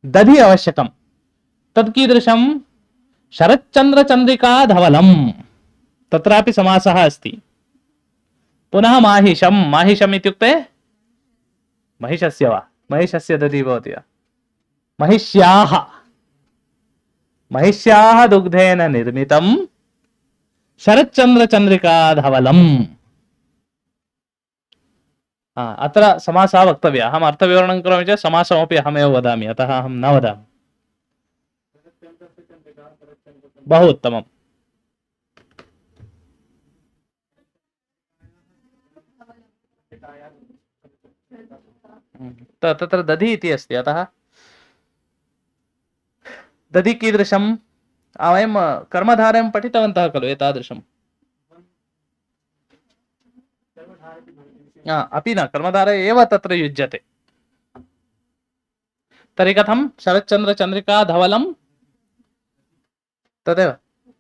दधि आवश्यकं। तत् कीदृशं? शरच्चन्द्रचन्द्रिकाधवलं, तत्रापि समासः अस्ति। पुनः माहिषं, माहिषम् इत्युक्ते महिषस्य वा? महिषस्य दधि भवति वा? महिष्याः, महिष्याः दुग्धेन निर्मितं शरच्चन्द्रचन्द्रिकाधवलम्। अत्र समासः वक्तव्यः। अहम् अर्थविवरणं करोमि चेत् समासमपि अहमेव वदामि, अतः अहं न वदामि। बहु उत्तमम्। तत्र दधि इति अस्ति, अतः दधि कीदृशं? वयं कर्मधारं पठितवन्तः खलु एतादृशम्। अपि न, कर्मधारः एव तत्र युज्यते। तर्हि कथं? शरच्चन्द्रचन्द्रिकाधवलं, तदेव।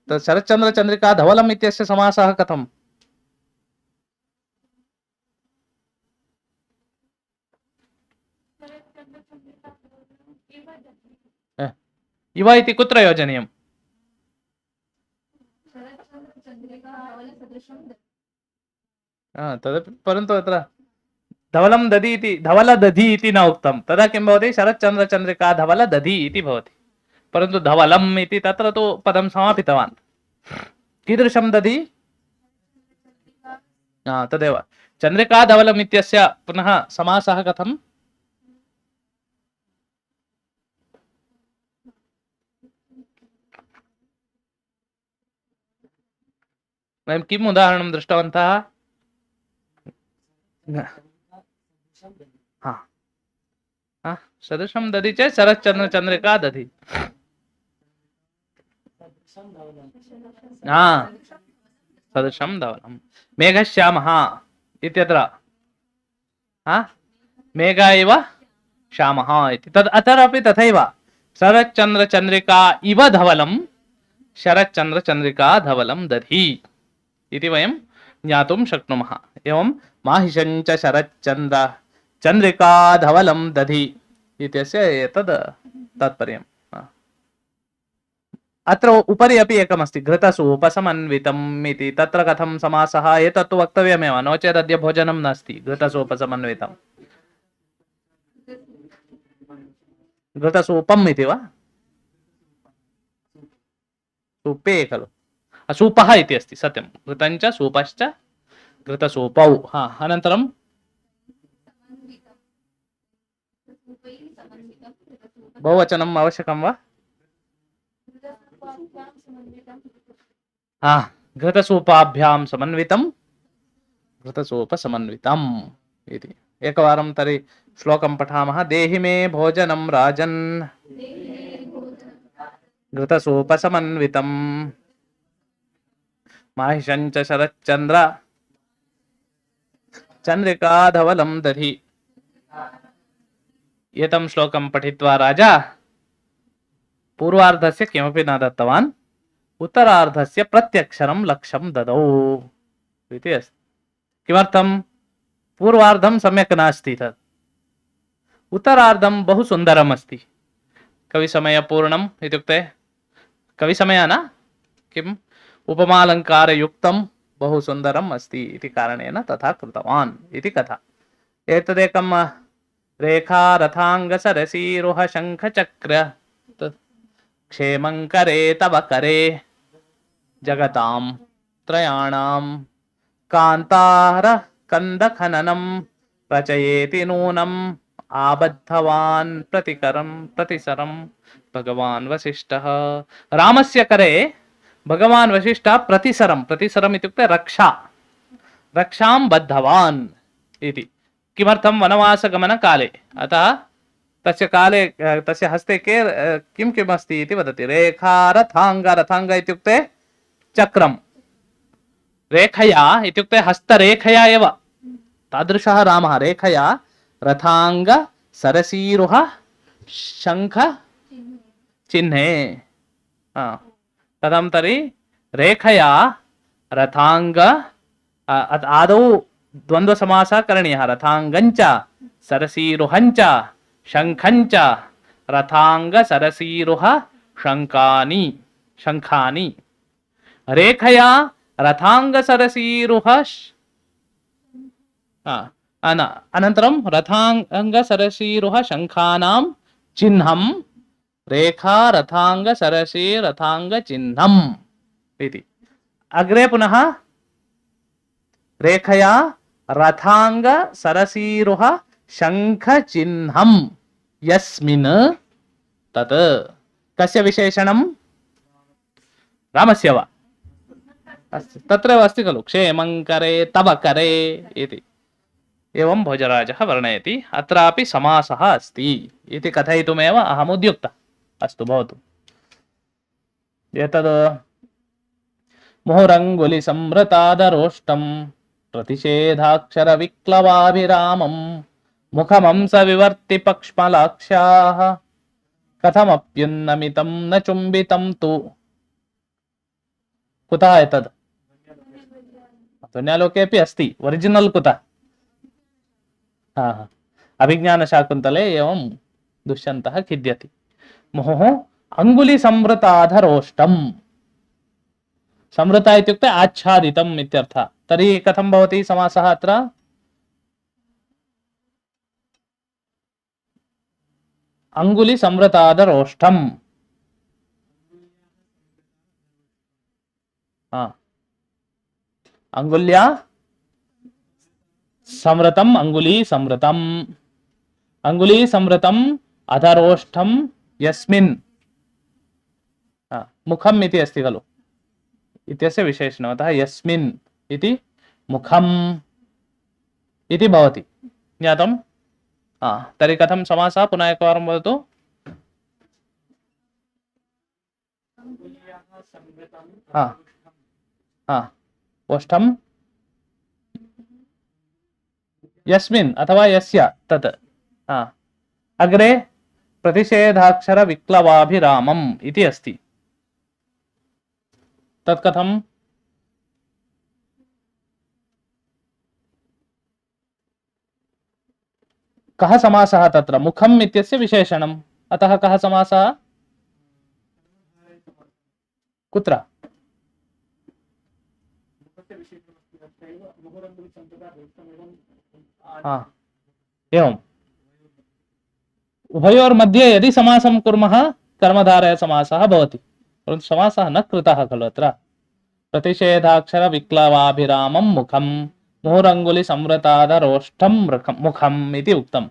तत् शरच्चन्द्रचन्द्रिकाधवलम् इत्यस्य समासः कथम्? इव इति कुत्र योजनीयम्? तदपि, परन्तु अत्र धवलं दधि इति, धवलदधि इति न उक्तं। तदा किं भवति? शरच्चन्द्रचन्द्रिका धवलदधि इति भवति। परन्तु धवलम् इति तत्र तु पदं समापितवान्। कीदृशं दधि? तदेव। चन्द्रिका धवलम् इत्यस्य पुनः समासः कथम्? वयं किम् उदाहरणं दृष्टवन्तः? सदृशं दधि चेत् शरच्चन्द्रचन्द्रिका दधि। सदृशं धवलं। मेघश्यामः इत्यत्र मेघ इव श्यामः इति। तद् अत्रापि तथैव। शरच्चन्द्रचन्द्रिका इव धवलं शरच्चन्द्रचन्द्रिका धवलं दधि इति वयं ज्ञातुं शक्नुमः। एवं माहिषञ्च शरच्चन्द्रचन्द्रिका धवलं दधि इत्यस्य एतद् तात्पर्यम्। अत्र उपरि अपि एकमस्ति, घृतसूपसमन्वितम् इति। तत्र कथं समासः? एतत्तु वक्तव्यमेव, नो चेत् अद्य भोजनं नास्ति। घृतसूपसमन्वितं, घृतसूपम् इति वा? सूपे खलु, सूपः इति अस्ति, सत्यं। घृतञ्च सूपश्च घृतसूपौ। अनन्तरं बहुवचनम् आवश्यकं वा? घृतसूपाभ्यां समन्वितं घृतसूपसमन्वितम् इति। एकवारं तर्हि श्लोकं पठामः। देहि मे भोजनं राजन् घृतसूपसमन्वितं माहिषञ्च शरच्चन्द्र चन्द्रिकाधवलं दधि। एतं श्लोकं पठित्वा राजा पूर्वार्धस्य किमपि न दत्तवान्, उत्तरार्धस्य प्रत्यक्षरं लक्ष्यं ददौ इति अस्ति। किमर्थं? पूर्वार्धं सम्यक् नास्ति, तत् उत्तरार्धं बहु सुन्दरम् अस्ति। कविसमयपूर्णम् इत्युक्ते कविसमय न, किम्, उपमालङ्कारयुक्तं बहु सुन्दरम् अस्ति इति कारणेन तथा कृतवान् इति कथा। एतदेकं रेखा रथांग सरसीरुह शंख चक्र क्षेमं करे तव करे जगतां त्रयाणां कांतार कंद खननम रचयेति नूनम आबद्धवान् प्रतिसरम भगवान् वसिष्ठः रामस्य करे भगवान् वसिष्ठः प्रतिसरम इत्युक्ते रक्षां बद्धवान् इति किमर्थं वनवासगमन काले अतः तस्य काले तस्य हस्ते किं किम् अस्ति इति वदति रेखा रथांग इत्युक्ते चक्रं रेखया इत्युक्ते हस्तरेखया एव तादृशः रामः रेखया रथांग सरसीरुह शंख चिह्ने कथं तर्हि रेखया रथांग आदौ द्वन्द्वसमासः करणीयः रथांगञ्च सरसीरुहञ्च शंखञ्च रथांग सरसीरुह शंखानि रेखया रथांग सरसीरुह अनन्तरं रथांग सरसीरुह शंखानां चिह्नं रेखा रथांग सरसी रथांग चिह्नम् इति अग्रे पुनः रेखया रथांग सरसीरुह शंख चिह्नं यस्मिन् तत् कस्य विशेषणं रामस्य वा अस्ति तत्रैव अस्ति खलु क्षेमं करे तव करे इति एवं भोजराजः वर्णयति अत्रापि समासः अस्ति इति कथयितुमेव अहम् उद्युक्तः अस्तु भवतु एतद् मुहुरङ्गुलि संवृतादरोष्टं प्रतिषेधाक्षर विक्लवाभिरामं मुखमंस विवर्ति पक्ष्मलाक्ष्याः कथमप्युन्नमितं न चुम्बितं तु कुतः एतद् ध्वन्यालोके अपि अस्ति ओरिजिनल कुतः अभिज्ञानशाकुन्तले एवं दुष्यन्तः खिद्यति मुहुः अंगुली संवृताधरोष्टम् संवृता इत्युक्ते आच्छादितम् इत्यर्थः तर्हि कथं भवति समासः अत्र अंगुली संवृताधरोष्टम् अंगुल्या संवृतम अंगुली संवृतम अधरोष्ठम यस्मिन् मुखम इति अस्ति खलु इत्यस्य विशेषणम् अतः यस्मिन् इति मुखम् इति भवति ज्ञातम् तर्हि कथं समासः पुनः एकवारं वदतु ओष्ठम् यस्मिन् अथवा यस्य तत् अग्रे प्रतिषेधाक्षर विक्लवाभिरामम् इति अस्ति तत् कथम् कः समासः तत्र मुखम् इत्यस्य विशेषणम् अतः कः समासः कुत्र एवम् उभयोर्मध्ये यदि समासं कुर्मः कर्मधारय समासः भवति परन्तु समासः न कृतः खलु अत्र प्रतिषेधाक्षर विक्लवाभिरामं मुखं मुहुरङ्गुलि संवृताधरोष्ठं मुखम् इति उक्तम्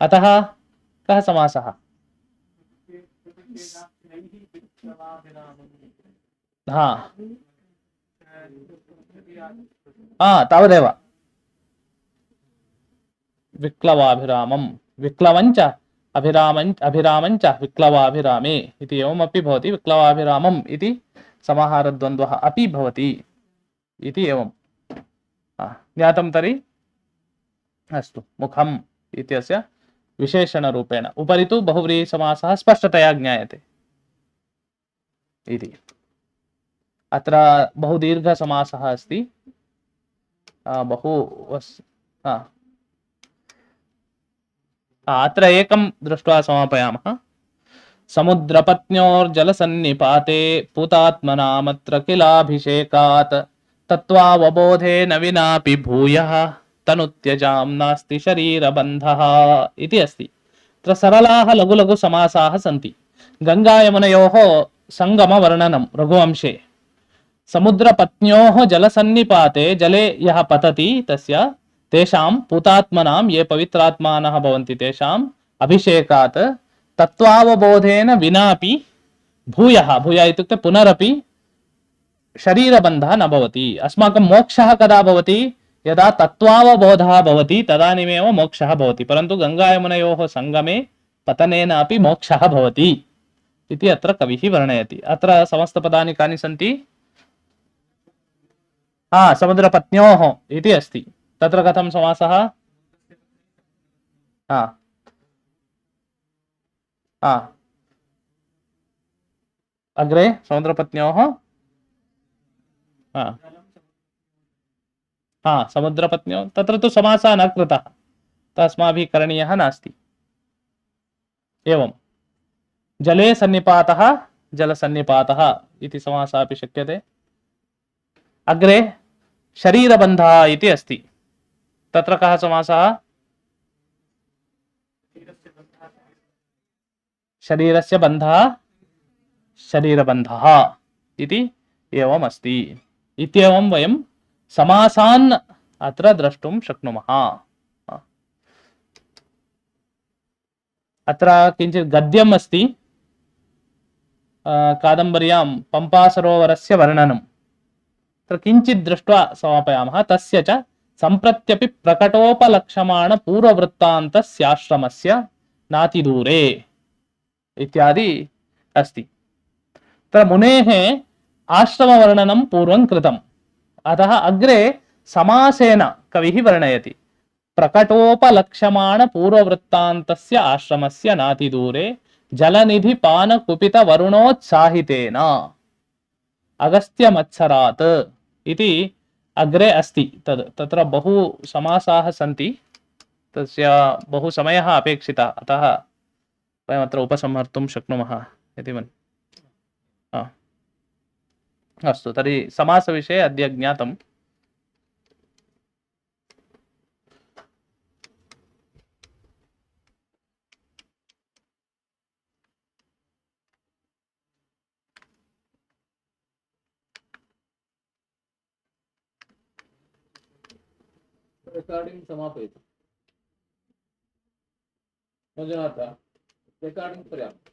अतः कः समासः तावदेव विक्लवाभिरामं विक्लवञ्च अभिरामञ्च विक्लवाभिरामे इति एवमपि भवति विक्लवाभिरामम् इति समाहारद्वन्द्वः अपि भवति इति एवं ज्ञातं तर्हि अस्तु मुखम् इत्यस्य विशेषणरूपेण उपरि तु बहुव्रीहिसमासः स्पष्टतया ज्ञायते इति अत्र बहुदीर्घसमासः अस्ति अत्र एकं दृष्ट्वा समापयामः समुद्रपत्न्योर्जलसन्निपाते पूतात्मनामत्र किलाभिषेकात् तत्त्वावबोधेन विनापि भूयः तनुत्यजां नास्ति शरीरबन्धः इति अस्ति। तत्र सरलाः लघु लघु समासाः सन्ति। गङ्गायमुनयोः सङ्गमवर्णनं रघुवंशे समुद्रपत्न्योः जलसन्निपाते जले यः पतति तस्य तेषां पूतात्मनां ये पवित्रात्मानः भवन्ति तेषाम् अभिषेकात् तत्त्वावबोधेन विनापि भूयः भूयः इत्युक्ते पुनरपि शरीरबन्धः न भवति। अस्माकं मोक्षः कदा भवति? यदा तत्त्वावबोधः भवति तदानीमेव मोक्षः भवति। परन्तु गङ्गायमुनयोः सङ्गमे पतनेन अपि मोक्षः भवति इति अत्र कविः वर्णयति। अत्र समस्तपदानि कानि सन्ति? समुद्रपत्न्योः इति अस्ति। तत्र कथं समासः? अग्रे समुद्रपत्न्योः समुद्रपत्न्योः तत्र तु समासः न कृतः, तस्माभिः करणीयः नास्ति। एवं जले सन्निपातः जलसन्निपातः इति समासः अपि शक्यते। अग्रे शरीरबन्धः इति अस्ति। तत्र कः समासः? शरीरस्य बन्धः शरीरबन्धः इति एवम् अस्ति। इत्येवं वयं समासान् अत्र द्रष्टुं शक्नुमः। अत्र किञ्चित् गद्यम् अस्ति कादम्बर्यां पम्पासरोवरस्य वर्णनं। तत्र किञ्चित् दृष्ट्वा समापयामः। तस्य च सम्प्रत्यपि प्रकटोपलक्ष्यमाण पूर्ववृत्तान्तस्याश्रमस्य नातिदूरे इत्यादि अस्ति। तत्र मुनेः आश्रमवर्णनं पूर्वं कृतम्, अतः अग्रे समासेन कविः वर्णयति। प्रकटोपलक्ष्यमाण पूर्ववृत्तान्तस्य आश्रमस्य नातिदूरे जलनिधिपानकुपितवरुणोत्साहितेन अगस्त्यमत्सरात् इति अग्रे अस्ति। तत्र बहु समासाः सन्ति, तस्य बहु समयः अपेक्षितः, अतः वयम् अत्र उपसंहर्तुं शक्नुमः इति मन्ये। अस्तु, तर्हि समासविषये अद्य ज्ञातम्। रेकार्डिंग समापयतु। रेकार्डिंग पर्याप्तम्।